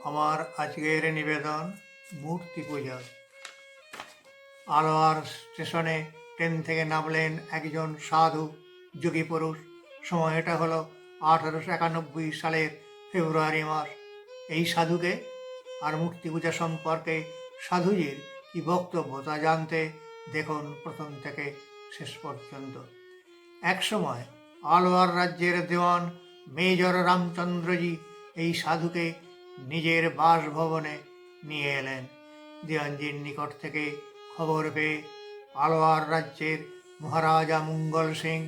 আমার আজকের নিবেদন মূর্তি পূজা। আলোয়ার স্টেশনে ট্রেন থেকে নামলেন একজন সাধু যোগী পুরুষ। সময়টা হলো 1891 সালের ফেব্রুয়ারি মাস। এই সাধুকে আর মূর্তি পূজা সম্পর্কে সাধুজির কি বক্তব্য তা জানতে দেখুন প্রথম থেকে শেষ পর্যন্ত। একসময় আলোয়ার রাজ্যের দেওয়ান মেজর রামচন্দ্রজি এই সাধুকে নিজের বাসভবনে নিয়ে এলেন। দেওয়ানজির নিকট থেকে খবর পেয়ে আলোয়ার রাজ্যের মহারাজা মঙ্গল সিং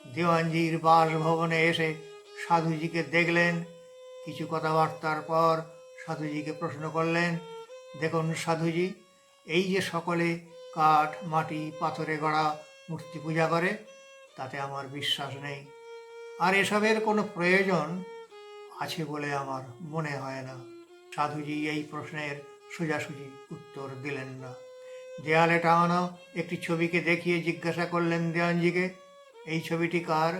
দেওয়ানজির বাসভবনে এসে সাধুজিকে দেখলেন। কিছু কথাবার্তার পর সাধুজিকে প্রশ্ন করলেন, দেখুন সাধুজি, এই যে সকলে কাঠ, মাটি, পাথরে গড়া মূর্তি পূজা করে, তাতে আমার বিশ্বাস নেই, আর এসবের কোনো প্রয়োজন আছে বলে আমার মনে হয় না। সাধুজি এই প্রশ্নের সোজাসুজি উত্তর দিলেন না। দেয়ালে টাঙানো একটি ছবিকে দেখিয়ে জিজ্ঞাসা করলেন দেওয়ানজিকে, এই ছবিটি কার?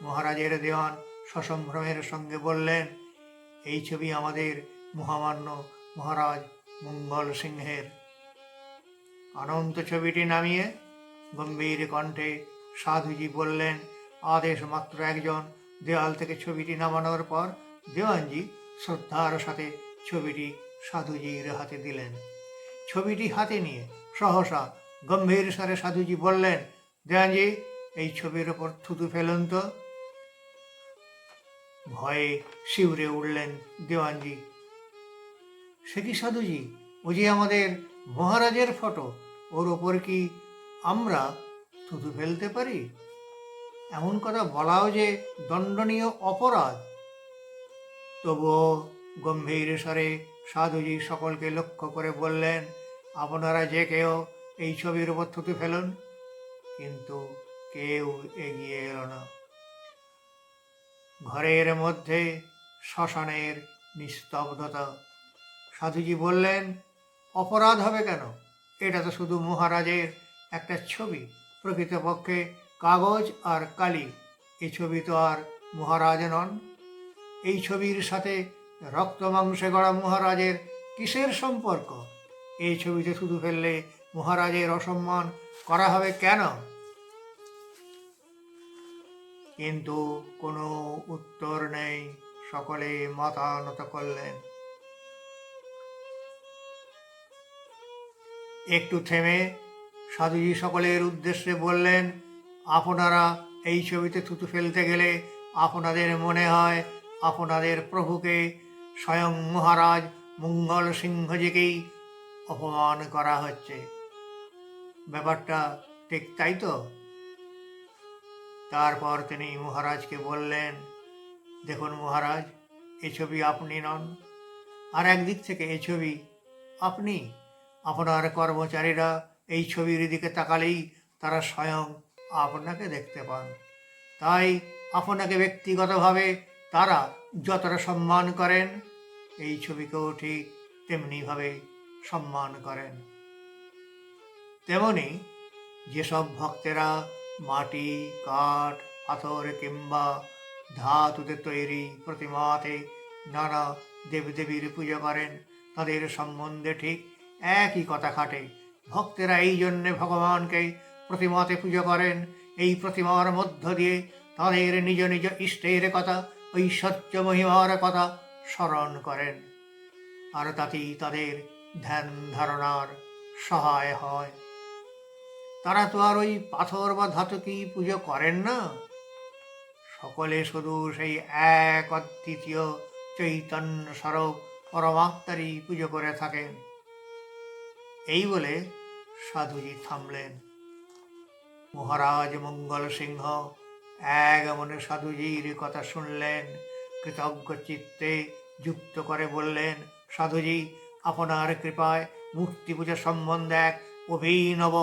মহারাজের দেওয়ান সসম্ভ্রমের সঙ্গে বললেন, এই ছবি আমাদের মহামান্য মহারাজ মঙ্গল সিংহের। অনন্ত ছবিটি নামিয়ে গম্ভীর কণ্ঠে সাধুজি বললেন, আদেশ মাত্র একজন। দেওয়াল থেকে ছবিটি নামানোর পর দেওয়ানজি শ্রদ্ধার সাথে ছবিটি সাধুজির হাতে দিলেন। ছবিটি হাতে নিয়ে সহসা গম্ভীর স্বরে সাধুজি বললেন, দেওয়ানজি, এই ছবির ওপর থুতু ফেলুন তো। ভয়ে শিউরে উঠলেন দেওয়ানজি। সে কি সাধুজি, ও যে আমাদের মহারাজের ফটো, ওর ওপর কি আমরা থুতু ফেলতে পারি? এমন কথা বলাও যে দণ্ডনীয় অপরাধ। তবুও গম্ভীর স্বরে সাধুজি সকলকে লক্ষ্য করে বললেন, আপনারা যে কেউ এই ছবির উপর থুতু ফেলুন। কিন্তু কেউ এগিয়ে এলো না। ঘরের মধ্যে শ্মশানের নিস্তব্ধতা। সাধুজি বললেন, অপরাধ হবে কেন? এটা তো শুধু মহারাজের একটা ছবি, প্রকৃতপক্ষে কাগজ আর কালি। এই ছবি তো আর মহারাজ নন। এই ছবির সাথে রক্ত মাংসে গড়া মহারাজের কিসের সম্পর্ক? এই ছবিতে শুধু ফেললে মহারাজের অসম্মান করা হবে কেন? কিন্তু কোনো উত্তর নেই। সকলে মাথা নত করলেন। একটু থেমে সাধুজি সকলের উদ্দেশ্যে বললেন, আপনারা এই ছবিতে থুতু ফেলতে গেলে আপনাদের মনে হয় আপনাদের প্রভুকে, স্বয়ং মহারাজ মঙ্গল সিংহজিকেই অপমান করা হচ্ছে। ব্যাপারটা ঠিক তাই তো? তারপর তিনি মহারাজকে বললেন, দেখুন মহারাজ, এ ছবি আপনি নন, আর একদিক থেকে এ ছবি আপনি। আপনার কর্মচারীরা এই ছবির দিকে তাকালেই তারা স্বয়ং আপনাকে দেখতে পান। তাই আপনাকে ব্যক্তিগতভাবে তারা যতটা সম্মান করেন, এই ছবিকেও ঠিক তেমনিভাবে সম্মান করেন। তেমনি যেসব ভক্তেরা মাটি, কাঠ, পাথর কিংবা ধাতুতে তৈরি প্রতিমাতে নানা দেবদেবীর পুজো করেন, তাদের সম্বন্ধে ঠিক একই কথা খাটে। ভক্তেরা এই জন্যে ভগবানকে প্রতিমাতে পুজো করেন, এই প্রতিমার মধ্য দিয়ে তাদের নিজ নিজ ইষ্টের কথা, ঐশ্বর্য মহিমার কথা স্মরণ করেন, আর তাতেই তাদের ধ্যান ধারণার সহায় হয়। তারা তো আর ওই পাথর বা ধাতুকেই পুজো করেন না। সকলে শুধু সেই এক অদ্বিতীয় চৈতন্য স্বরূপ পরমাত্মারই পুজো করে থাকেন। এই বলে সাধুজি থামলেন। মহারাজ মঙ্গল সিংহ এক মনে সাধুজির কথা শুনলেন। কৃতজ্ঞ চিত্তে যুক্ত করে বললেন, সাধুজি, আপনার কৃপায় মূর্তি পূজা সম্বন্ধে এক অভিনব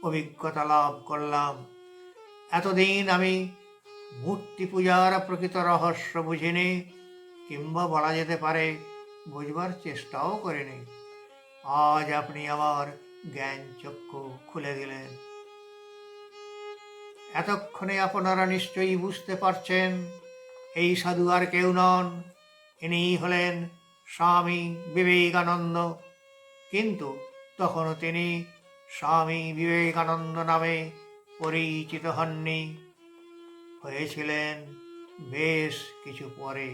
অভিজ্ঞতা লাভ করলাম। এতদিন আমি মূর্তি পূজার প্রকৃত রহস্য বুঝিনি, কিংবা বলা যেতে পারে বুঝবার চেষ্টাও করিনি। আজ আপনি আমার জ্ঞান চক্ষু খুলে দিলেন। এতক্ষণে আপনারা নিশ্চয়ই বুঝতে পারছেন, এই সাধু আর কেউ নন, ইনি হলেন স্বামী বিবেকানন্দ। কিন্তু তখনও তিনি স্বামী বিবেকানন্দ নামে পরিচিত হননি, হয়েছিলেন বেশ কিছু পরে।